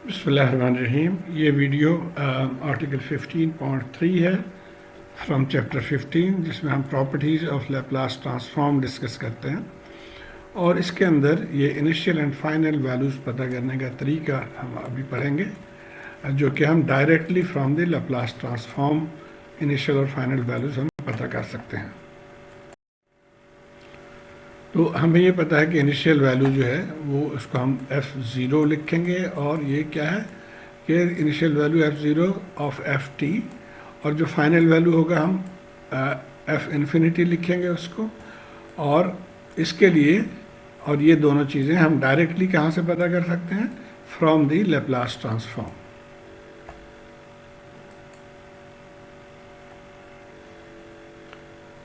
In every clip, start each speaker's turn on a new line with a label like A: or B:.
A: बिस्मिल्लाहिर्रहमानिर्रहीम। ये video article 15.3 है फ्रॉम चैप्टर 15, जिसमें हम properties of Laplace transform discuss करते हैं। और इसके अंदर ये इनिशियल एंड फाइनल वैल्यूज़ पता करने का तरीका हम अभी पढ़ेंगे, जो कि हम directly from the Laplace transform initial और फाइनल वैल्यूज़ हम पता कर सकते हैं। तो हमें ये पता है कि इनिशियल वैल्यू जो है वो उसको हम f0 लिखेंगे, और ये क्या है कि initial value f0 of ft, और जो फाइनल वैल्यू होगा हम f इन्फिनिटी लिखेंगे उसको। और इसके लिए और ये दोनों चीज़ें हम डायरेक्टली कहाँ से पता कर सकते हैं? From the Laplace transform.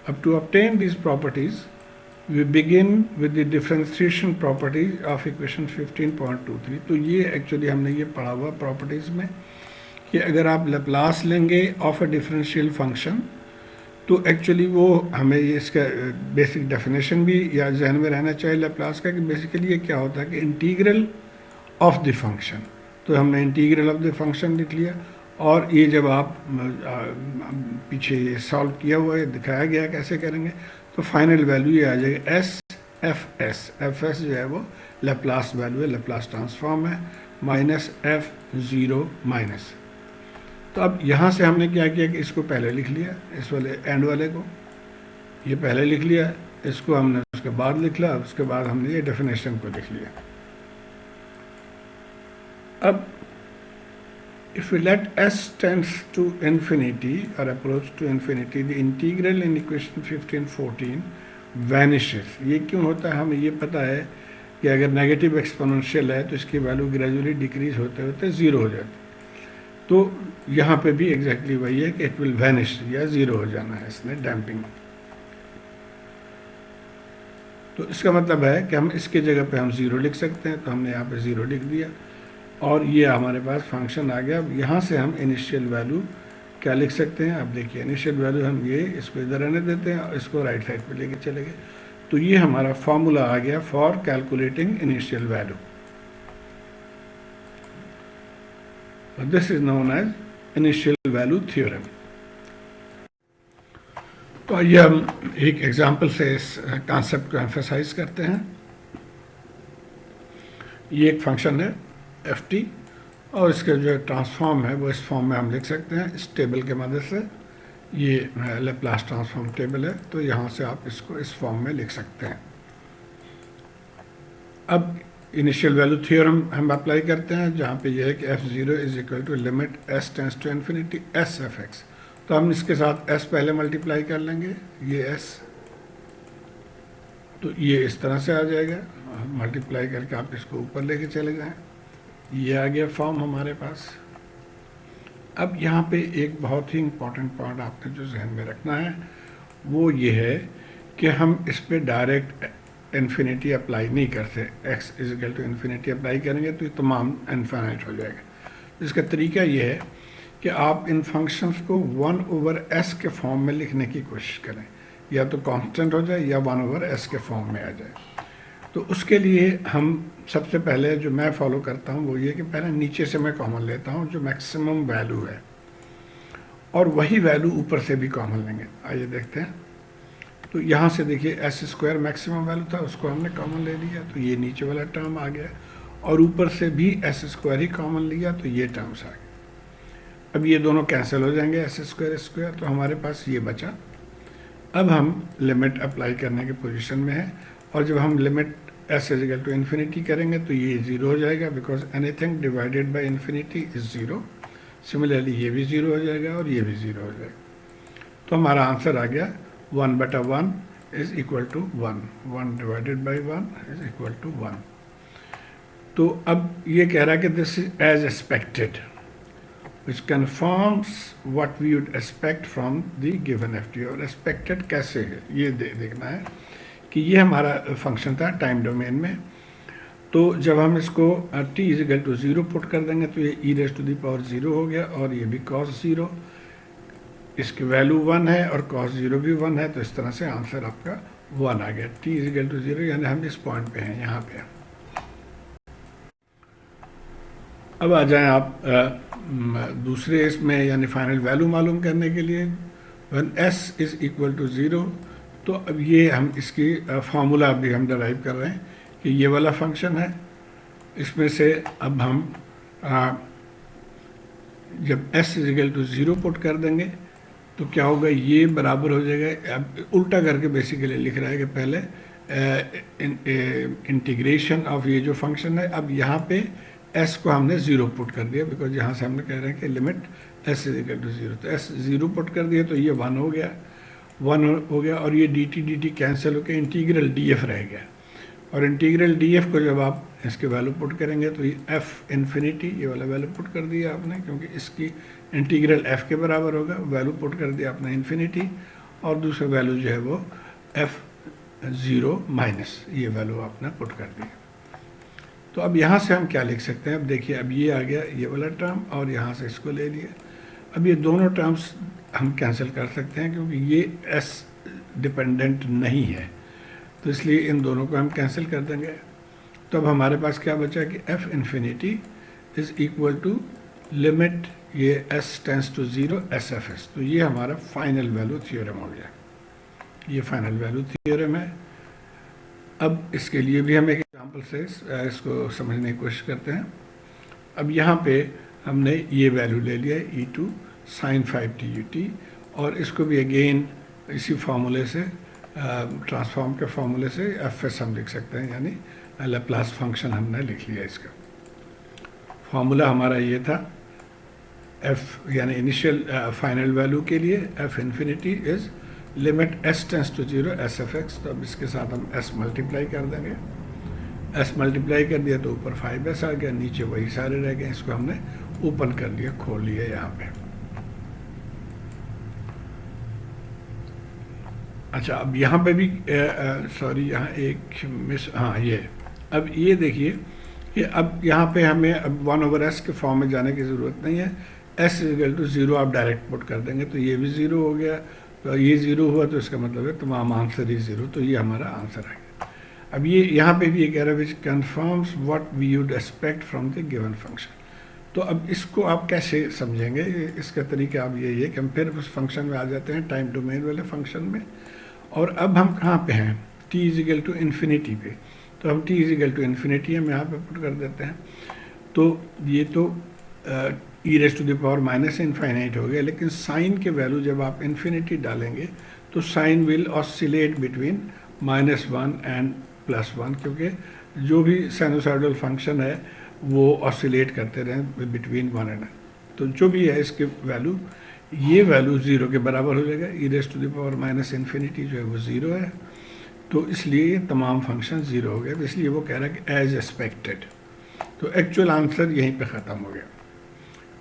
A: अब to obtain these properties we begin with the differentiation property of equation 15.23। तो ये एक्चुअली हमने ये पढ़ा हुआ प्रॉपर्टीज़ में कि अगर आप लैप्लास लेंगे ऑफ अ डिफरेंशियल फंक्शन, तो एक्चुअली वो हमें ये इसका बेसिक डेफिनेशन भी या जहन में रहना चाहिए लैप्लास का, कि बेसिकली ये क्या होता है कि इंटीग्रल ऑफ द फंक्शन। तो हमने इंटीग्रल ऑफ द फंक्शन लिख लिया, और ये जब आप पीछे ये सॉल्व किया हुआ है, दिखाया गया कैसे करेंगे, तो फाइनल वैल्यू ये आ जाएगा S F S. F S जो है वो लैप्लास वैल्यू है, लैप्लास ट्रांसफॉर्म है, माइनस f0 माइनस। तो अब यहाँ से हमने क्या किया कि इसको पहले लिख लिया, इस वाले एंड वाले को ये पहले लिख लिया, इसको हमने उसके बाद लिख लिया, उसके बाद हमने ये डेफिनेशन को लिख लिया। अब if we let s tends to infinity or approach to infinity, the integral in equation 15.14 vanishes। ये क्यों होता है? हमें ये पता है कि अगर नेगेटिव एक्सपोनेंशियल है तो इसकी वैल्यू ग्रेजुअली डिक्रीज होते होते ज़ीरो हो जाती है। तो यहाँ पे भी एग्जैक्टली वही है कि इट विल वैनिश, या ज़ीरो हो जाना है इसने डैम्पिंग। तो इसका मतलब है कि हम इसके जगह पे हम ज़ीरो लिख सकते हैं, तो हमने यहाँ पे ज़ीरो लिख दिया, और ये हमारे पास फंक्शन आ गया। अब यहाँ से हम इनिशियल वैल्यू क्या लिख सकते हैं? अब देखिए, इनिशियल वैल्यू हम ये इसको इधर रहने देते हैं और इसको राइट साइड पे लेके चले गए, तो ये हमारा फॉर्मूला आ गया for calculating initial value. This is known as initial value theorem. तो आइए हम एक एग्जाम्पल से इस कॉन्सेप्ट को एम्फेसाइज करते हैं। ये एक फंक्शन है ft, और इसका जो ट्रांसफॉर्म है वो इस फॉर्म में हम लिख सकते हैं इस टेबल के मदद से। ये लैप्लास ट्रांसफॉर्म टेबल है, तो यहाँ से आप इसको इस फॉर्म में लिख सकते हैं। अब इनिशियल वैल्यू थ्योरम हम अप्लाई करते हैं, जहाँ पे ये है कि f0 is equal to limit s tends to infinity s F X. तो हम इसके साथ s पहले मल्टीप्लाई कर लेंगे, ये s, तो ये इस तरह से आ जाएगा। मल्टीप्लाई करके आप इसको ऊपर लेके चले जाएँ, ये आ गया फॉर्म हमारे पास। अब यहाँ पे एक बहुत ही इम्पॉर्टेंट पॉइंट आपने जो जहन में रखना है वो ये है कि हम इस पर डायरेक्ट इन्फिनिटी अप्लाई नहीं करते। x is equal to infinity apply करेंगे तो ये तमाम इनफाइनाइट हो जाएगा। इसका तरीका ये है कि आप इन फंक्शंस को 1/s के फॉर्म में लिखने की कोशिश करें, या तो कांस्टेंट हो जाए या 1/s के फॉर्म में आ जाए। तो उसके लिए हम सबसे पहले जो मैं फॉलो करता हूँ वो ये कि पहले नीचे से मैं कॉमन लेता हूँ जो मैक्सिमम वैल्यू है, और वही वैल्यू ऊपर से भी कॉमन लेंगे। आइए देखते हैं। तो यहाँ से देखिए s² मैक्सिमम वैल्यू था, उसको हमने कॉमन ले लिया, तो ये नीचे वाला टर्म आ गया, और ऊपर से भी s² ही कॉमन लिया, तो ये टर्म्स आ गए। अब ये दोनों कैंसिल हो जाएंगे, s², तो हमारे पास ये बचा। अब हम लिमिट अप्लाई करने की पोजीशन में है, और जब हम limit s is equal to infinity करेंगे तो ये ज़ीरो हो जाएगा, because anything divided by infinity is zero. Similarly ये भी ज़ीरो हो जाएगा और ये भी ज़ीरो हो जाएगा। तो हमारा आंसर आ गया 1/1 is equal to 1, 1 divided by 1 is equal to 1। तो अब ये कह रहा है कि this is as expected, which confirms what we would expect from the given ft। और एक्सपेक्टेड कैसे है ये देखना है कि ये हमारा फंक्शन था टाइम डोमेन में। तो जब हम इसको t is equal to 0 put कर देंगे तो ये e⁻0 हो गया, और ये भी cos 0, इसकी वैल्यू 1 है और cos 0 भी 1 है, तो इस तरह से आंसर आपका 1 आ गया। t इज इक्वल टू 0 यानी हम इस पॉइंट पे हैं, यहाँ पे। अब आ जाएं आप दूसरे इसमें, यानी फाइनल वैल्यू मालूम करने के लिए। When s is equal to 0, तो अब ये हम इसकी फार्मूला अभी हम डराइव कर रहे हैं कि ये वाला फंक्शन है, इसमें से अब हम जब s is equal to 0 put कर देंगे तो क्या होगा, ये बराबर हो जाएगा। अब उल्टा करके बेसिकली लिख रहा है कि पहले इंटीग्रेशन ऑफ ये जो फंक्शन है, अब यहाँ पे s को हमने 0 पुट कर दिया, बिकॉज यहाँ से हमने कह रहे हैं कि limit s is equal to 0, तो s 0 पुट कर दिया तो ये 1 हो गया, 1 हो गया, और ये dt कैंसिल होकर इंटीग्रल df रह गया। और इंटीग्रल df को जब आप इसके वैल्यू पुट करेंगे तो ये f इन्फिनिटी, ये वाला वैल्यू पुट कर दिया आपने, क्योंकि इसकी इंटीग्रल f के बराबर होगा, वैल्यू पुट कर दिया आपने इन्फिनिटी, और दूसरा वैल्यू जो है वो f0 माइनस, ये वैल्यू आपने पुट कर दिया। तो अब यहाँ से हम क्या लिख सकते हैं, अब देखिए, अब ये आ गया ये वाला टर्म, और यहाँ से इसको ले लिया। अब ये दोनों टर्म्स हम कैंसिल कर सकते हैं, क्योंकि ये s डिपेंडेंट नहीं है, तो इसलिए इन दोनों को हम कैंसिल कर देंगे। तो अब हमारे पास क्या बचा कि f infinity is equal to limit ये s टेंस टू 0 sfs, तो ये हमारा फाइनल वैल्यू थ्योरम हो गया, ये फाइनल वैल्यू थ्योरम है। अब इसके लिए भी हम एक एग्जांपल से इसको समझने की कोशिश करते हैं। अब यहाँ पे हमने ये वैल्यू ले लिया है e2 sin 5t ut, और इसको भी अगेन इसी फार्मूले से, ट्रांसफॉर्म के फार्मूले से fs हम लिख सकते हैं, यानी लैप्लास फंक्शन हमने लिख लिया। इसका फार्मूला हमारा ये था, f यानी इनिशियल फाइनल वैल्यू के लिए f infinity is limit s tends to 0 sfx, तो अब इसके साथ हम s मल्टीप्लाई कर देंगे, s मल्टीप्लाई कर दिया तो ऊपर 5s आ गया, नीचे वही सारे रह गए, इसको हमने ओपन कर लिया, खोल लिया यहाँ पे। अच्छा, अब यहाँ पे भी सॉरी, यहाँ एक मिस, हाँ ये, अब ये देखिए कि अब यहाँ पे हमें अब 1/s के फॉर्म में जाने की ज़रूरत नहीं है, s इज इक्वल टू 0 आप डायरेक्ट पुट कर देंगे, तो ये भी 0 हो गया, तो ये 0 हुआ तो इसका मतलब है तमाम आंसर ही 0, तो ये हमारा आंसर है। अब ये यहाँ पे भी ये कह रहा है which confirms what we would expect from the given function. तो अब इसको आप कैसे समझेंगे, इसका तरीका अब यही है कि हम फिर उस फंक्शन में आ जाते हैं, टाइम डोमेन वाले फंक्शन में, और अब हम कहाँ पे हैं, t is equal to infinity पे, तो हम t is equal to infinity हम यहाँ पे पुट कर देते हैं। तो ये तो e raise to the power minus infinite हो गया, लेकिन साइन के वैल्यू जब आप इन्फिनिटी डालेंगे तो sine will oscillate between -1 and +1, क्योंकि जो भी साइनोसॉइडल फंक्शन है वो ऑसिलेट करते रहे बिटवीन 1 एंड, तो जो भी है इसके वैल्यू, ये वैल्यू 0 के बराबर हो जाएगा, e raise to the power minus infinity जो है वो 0 है, तो इसलिए तमाम फंक्शन 0 हो गए, तो इसलिए वो कह रहा है कि एज एक्सपेक्टेड, तो एक्चुअल आंसर यहीं पे ख़त्म हो गया।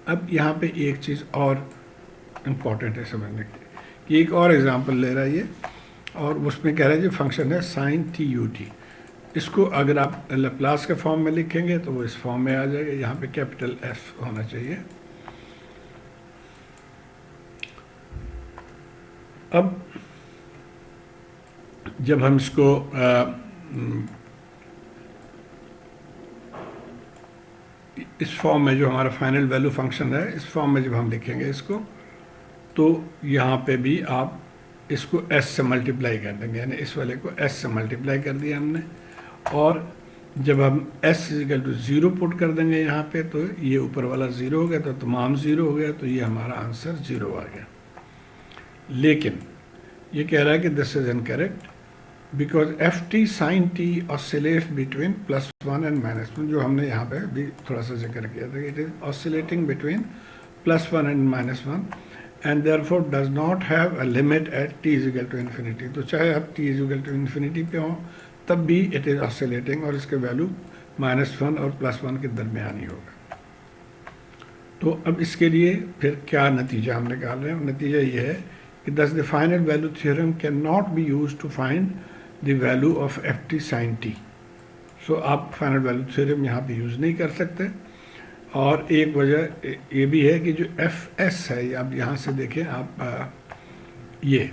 A: अब यहाँ पे एक चीज़ और इम्पॉर्टेंट है समझने की, कि एक और एग्जांपल ले रहा है ये, और उसमें कह रहा है जो फंक्शन है साइन टी यू टी, इसको अगर आप लैप्लास के फॉर्म में लिखेंगे तो वो इस फॉर्म में आ जाएगा, यहाँ पे कैपिटल F होना चाहिए। अब जब हम इसको इस फॉर्म में, जो हमारा फाइनल वैल्यू फंक्शन है, इस फॉर्म में जब हम लिखेंगे इसको, तो यहाँ पे भी आप इसको s से मल्टीप्लाई कर देंगे, यानी इस वाले को s से मल्टीप्लाई कर दिया हमने, और जब हम s इक्वल टू 0 पुट कर देंगे यहाँ पे, तो ये ऊपर वाला 0 हो गया, तो तमाम 0 हो गया, तो ये हमारा आंसर 0 आ गया। लेकिन ये कह रहा है कि this is incorrect because ft sin t oscillates between +1 and -1, जो हमने यहाँ पे भी थोड़ा सा जिक्र किया था, it is oscillating between +1 and -1 and therefore does not have a limit at t is equal to infinity. तो चाहे आप t is equal to infinity पे हो तब भी इट इज ऑसिलेटिंग, और इसके वैल्यू -1 और +1 के दरमियान ही होगा। तो अब इसके लिए फिर क्या नतीजा हम निकाल रहे हैं, नतीजा ये है कि thus the final value theorem cannot be used to find the value of ft sin t। सो आप फाइनल वैल्यू थ्योरम यहाँ पे यूज़ नहीं कर सकते, और एक वजह ये भी है कि जो fs है, आप यहाँ से देखें आप ये,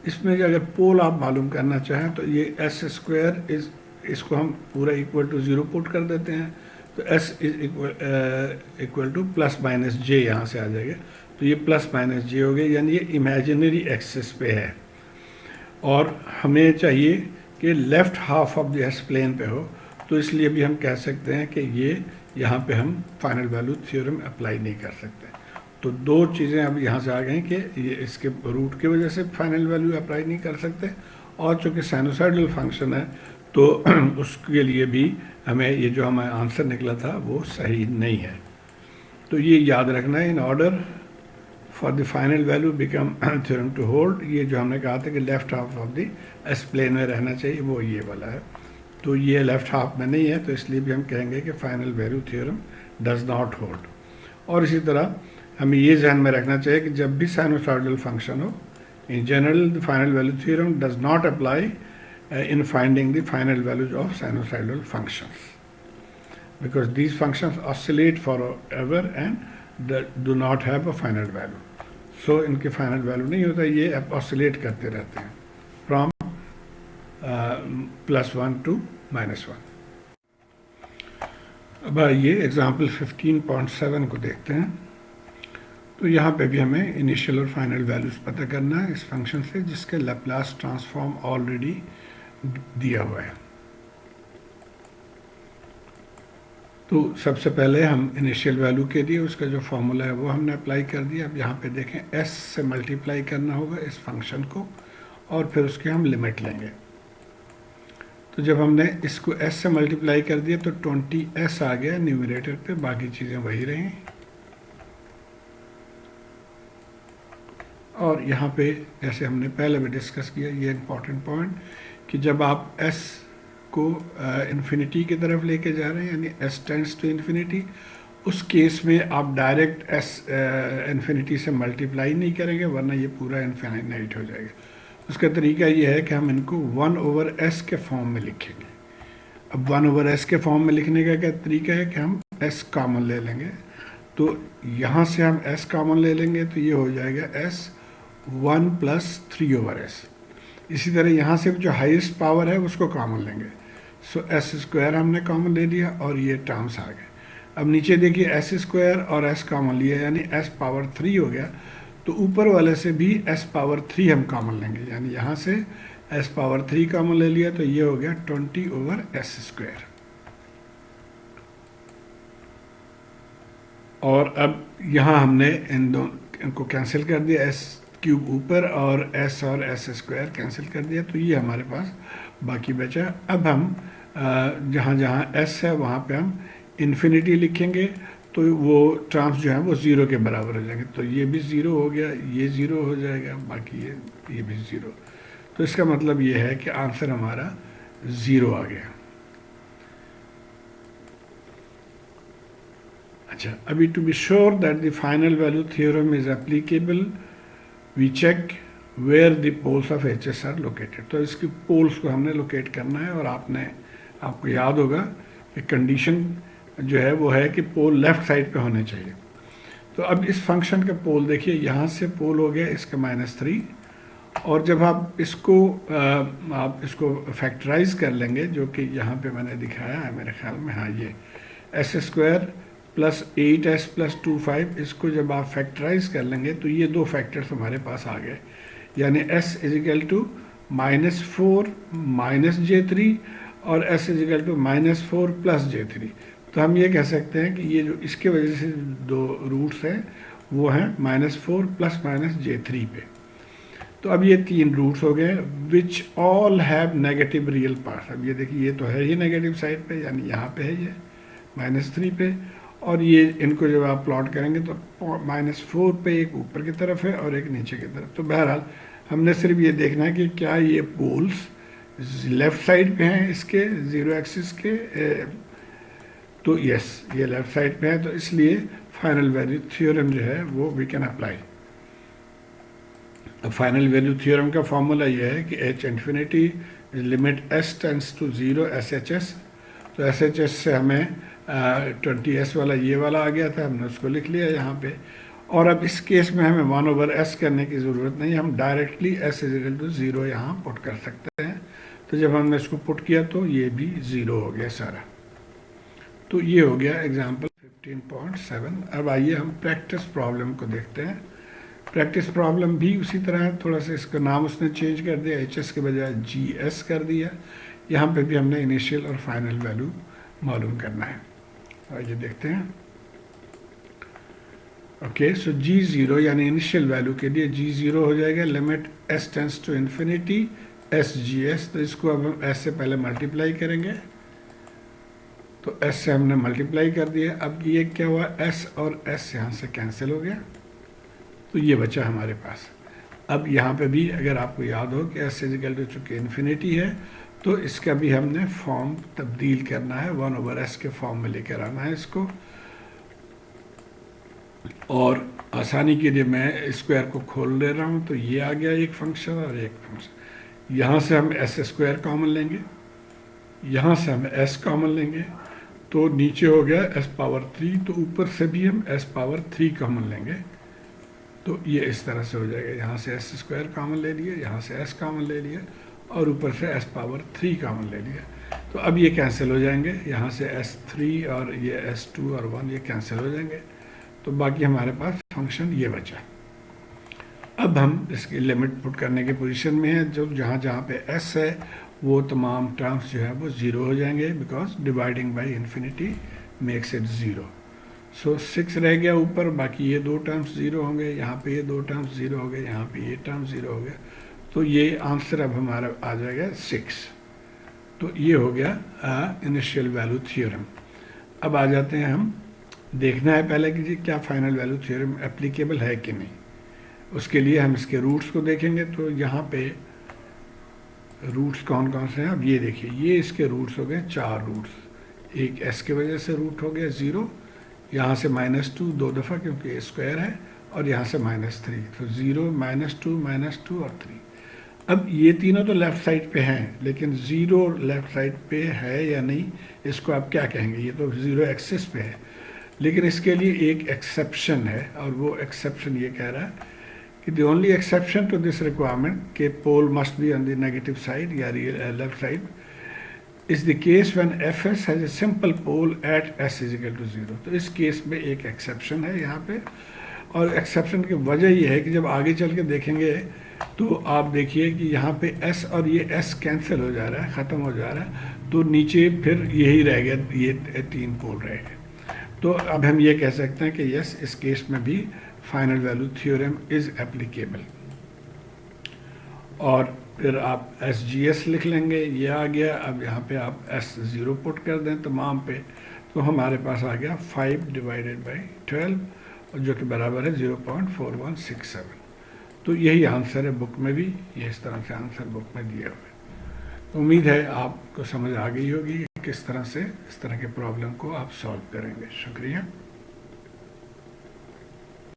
A: इसमें अगर पोल आप मालूम करना चाहें तो ये s स्क्वायर इसको हम पूरा इक्वल टू 0 पुट कर देते हैं, तो s is equal to plus minus J यहाँ से आ जाएगा। तो ये प्लस माइनस जे हो गया, यानी ये इमेजिनरी एक्सिस पे है और हमें चाहिए कि left half of the S plane पे हो। तो इसलिए भी हम कह सकते हैं कि ये यहाँ पे हम फाइनल वैल्यू थ्योरम अप्लाई नहीं कर सकते। तो दो चीज़ें अब यहाँ से आ गई कि ये इसके रूट की वजह से फाइनल वैल्यू अप्लाई नहीं कर सकते, और चूँकि साइनोसाइडल फंक्शन है तो उसके लिए भी हमें ये जो हमारा आंसर निकला था वो सही नहीं है। तो ये याद रखना है, in order for the final value become theorem to hold, ये जो हमने कहा था कि left half of the S plane में रहना चाहिए, वो ये वाला है। तो ये लेफ्ट हाफ में नहीं है, तो इसलिए भी हम कहेंगे कि final value theorem does not hold. और इसी तरह हमें ये ध्यान में रखना चाहिए कि जब भी साइनोसॉइडल फंक्शन हो, in general the final value theorem does not apply in finding the final values of sinusoidal functions, because these functions oscillate forever and do not have a final value. So इनके final value नहीं होता, ये oscillate करते रहते हैं from +1 to -1। अब ये example 15.7 को देखते हैं। तो यहाँ पे भी हमें इनिशियल और फाइनल वैल्यूज पता करना है इस फंक्शन से, जिसके लैप्लास ट्रांसफॉर्म ऑलरेडी दिया हुआ है। तो सबसे पहले हम इनिशियल वैल्यू के लिए उसका जो फॉर्मूला है वो हमने अप्लाई कर दिया। अब यहाँ पे देखें s से मल्टीप्लाई करना होगा इस फंक्शन को, और फिर उसके हम लिमिट लेंगे। तो जब हमने इसको s से मल्टीप्लाई कर दिया तो 20s आ गया न्यूमरेटर पे, बाकी चीज़ें वही रहीं। और यहाँ पे जैसे हमने पहले भी डिस्कस किया, ये इम्पॉर्टेंट पॉइंट कि जब आप s को इन्फिनिटी की तरफ लेके जा रहे हैं, यानी s टेंड्स टू इन्फिनिटी, उस केस में आप डायरेक्ट s इन्फिनिटी से मल्टीप्लाई नहीं करेंगे, वरना ये पूरा इन्फिनाइट हो जाएगा। उसका तरीका ये है कि हम इनको 1/s के फॉर्म में लिखेंगे। अब 1/s के फॉर्म में लिखने का क्या तरीका है कि हम s कॉमन ले लेंगे। तो यहाँ से हम s कॉमन ले लेंगे तो ये हो जाएगा s 1 + 3/s। इसी तरह यहाँ से जो हाईएस्ट पावर है उसको कॉमन लेंगे। सो s² हमने कॉमन ले लिया और ये टर्म्स आ गए। अब नीचे देखिए s² और s कॉमन लिया, यानी s⁻³ हो गया। तो ऊपर वाले से भी s⁻³ हम कॉमन लेंगे, यानी यहाँ से s⁻³ कॉमन ले लिया तो ये हो गया 20/s²। और अब यहाँ हमने इन दोनों को कैंसिल कर दिया, s³ ऊपर और s और s² कैंसिल कर दिया, तो ये हमारे पास बाकी बचा। अब हम जहाँ जहाँ s है वहाँ पे हम इन्फिनिटी लिखेंगे, तो वो टर्म्स जो हैं वो 0 के बराबर हो जाएंगे। तो ये भी 0 हो गया, ये 0 हो जाएगा, बाकी ये भी 0। तो इसका मतलब ये है कि आंसर हमारा 0 आ गया। अच्छा, अभी to be sure that the final value theorem is applicable, we check where the poles of HS are located. तो इसकी पोल्स को हमने लोकेट करना है, और आपको याद होगा कि कंडीशन जो है वो है कि पोल लेफ़्ट साइड पे होने चाहिए। तो अब इस फंक्शन का पोल देखिए, यहाँ से पोल हो गया इसका -3, और जब आप इसको फैक्टराइज कर लेंगे, जो कि यहाँ पे मैंने दिखाया है मेरे ख्याल में, हाँ ये s² + 8s + 25, इसको जब आप फैक्टराइज कर लेंगे तो ये दो फैक्टर्स हमारे पास आ गए, यानी s = -4 - j3 और s = -4 + j3। तो हम ये कह सकते हैं कि ये जो इसके वजह से दो रूट्स हैं वो हैं -4 ± j3 पे। तो अब ये 3 रूट्स हो गए, which all have negative real parts. अब ये देखिए, ये तो है ही नेगेटिव साइड पे, यानी यहाँ पे है ये -3 पे, और ये इनको जब आप प्लॉट करेंगे तो -4 पे एक ऊपर की तरफ है और एक नीचे की तरफ। तो बहरहाल हमने सिर्फ ये देखना है कि क्या ये पोल्स लेफ़्ट साइड पे हैं इसके 0 एक्सिस के। तो यस, ये लेफ़्ट साइड पे है, तो इसलिए फाइनल वैल्यू थ्योरम जो है वो वी कैन अप्लाई। अब फाइनल वैल्यू थ्योरम का फॉर्मूला ये है कि h∞ limit s tends to 0 SHS। तो SHS से हमें 20s वाला ये वाला आ गया था, हमने उसको लिख लिया यहाँ पे। और अब इस केस में हमें 1/s करने की ज़रूरत नहीं, हम डायरेक्टली s = 0 यहाँ पुट कर सकते हैं। तो जब हमने इसको पुट किया तो ये भी 0 हो गया सारा। तो ये हो गया एग्जाम्पल 15.7। अब आइए हम प्रैक्टिस प्रॉब्लम को देखते हैं। प्रैक्टिस प्रॉब्लम भी उसी तरह है, थोड़ा सा इसका नाम उसने चेंज कर दिया, HS के बजाय GS कर दिया। यहाँ पे भी हमने इनिशियल और फाइनल वैल्यू मालूम करना है। और ये देखते हैं। ओके, सो G0 यानी इनिशियल वैल्यू के लिए G0 हो जाएगा limit S tends to infinity SGS। तो इसको अब हम S से पहले मल्टीप्लाई करेंगे, तो S से हमने मल्टीप्लाई कर दिया। अब ये क्या हुआ, S और S यहाँ से कैंसिल हो गया, तो ये बचा हमारे पास। अब यहाँ पे भी अगर आपको याद हो कि S इजिकल टू चूँकि इन्फिनिटी है, तो इसका भी हमने फॉर्म तब्दील करना है, 1/s के फॉर्म में लेकर आना है इसको। और आसानी के लिए मैं स्क्वायर को खोल ले रहा हूँ, तो ये आ गया एक फंक्शन और एक फंक्शन। यहाँ से हम S² कॉमन लेंगे, यहाँ से हम S कॉमन लेंगे, तो नीचे हो गया S⁻3, तो ऊपर से भी हम S⁻3 कॉमन लेंगे, तो ये इस तरह से हो जाएगा। यहाँ से S² कॉमन ले लिए, यहाँ से S कॉमन ले लिए, और ऊपर से S⁻3 कॉमन ले लिया। तो अब ये कैंसिल हो जाएंगे, यहाँ से S3 और ये S2 और 1 ये कैंसिल हो जाएंगे, तो बाकी हमारे पास फंक्शन ये बचा। अब हम इसकी लिमिट पुट करने के पोजीशन में है, जो जहाँ जहाँ पे S है वो तमाम टर्म्स जो है वो 0 हो जाएंगे, because dividing by infinity makes it 0। सो 6 रह गया ऊपर, बाकी ये दो टर्म्स 0 होंगे, यहाँ पे ये दो टर्म्स 0 हो गए, यहाँ पे ये टर्म 0 हो गया, तो ये आंसर अब हमारा आ जाएगा 6। तो ये हो गया इनिशियल वैल्यू थ्योरम। अब आ जाते हैं हम, देखना है पहले कि जी क्या फाइनल वैल्यू थ्योरम एप्लीकेबल है कि नहीं। उसके लिए हम इसके रूट्स को देखेंगे, तो यहाँ पे रूट्स कौन कौन से हैं। अब ये देखिए, ये इसके रूट्स हो गए 4 रूट्स। एक S के वजह से रूट हो गया 0, यहाँ से -2 दो दफ़ा क्योंकि स्क्वायर है, और यहाँ से -3, तो 0 -2 और 3। अब ये तीनों तो लेफ़्ट साइड पे हैं, लेकिन 0 लेफ़्ट साइड पे है या नहीं, इसको आप क्या कहेंगे, ये तो 0 एक्सिस पे है। लेकिन इसके लिए एक एक्सेप्शन है, और वो एक्सेप्शन ये कह रहा है कि the only exception to this requirement कि pole must be on the negative side या left side is the case when Fs has a simple pole at S = 0। तो इस केस में एक एक्सेप्शन है यहाँ पे, और एक्सेप्शन की वजह ये है कि जब आगे चल के देखेंगे तो आप देखिए कि यहाँ पे S और ये S कैंसिल हो जा रहा है, ख़त्म हो जा रहा है, तो नीचे फिर यही रह गया, ये 3 पोल रह गए। तो अब हम ये कह सकते हैं कि यस, इस केस में भी final value theorem is applicable. और फिर आप SGS लिख लेंगे, ये आ गया। अब यहाँ पे आप S0 पुट कर दें तमाम पे, तो हमारे पास आ गया 5/12, और जो कि बराबर है 0.4167। तो यही आंसर है बुक में भी, ये इस तरह से आंसर बुक में दिया हुआ है। उम्मीद है आपको समझ आ गई होगी कि किस तरह से इस तरह के प्रॉब्लम को आप सॉल्व करेंगे। शुक्रिया।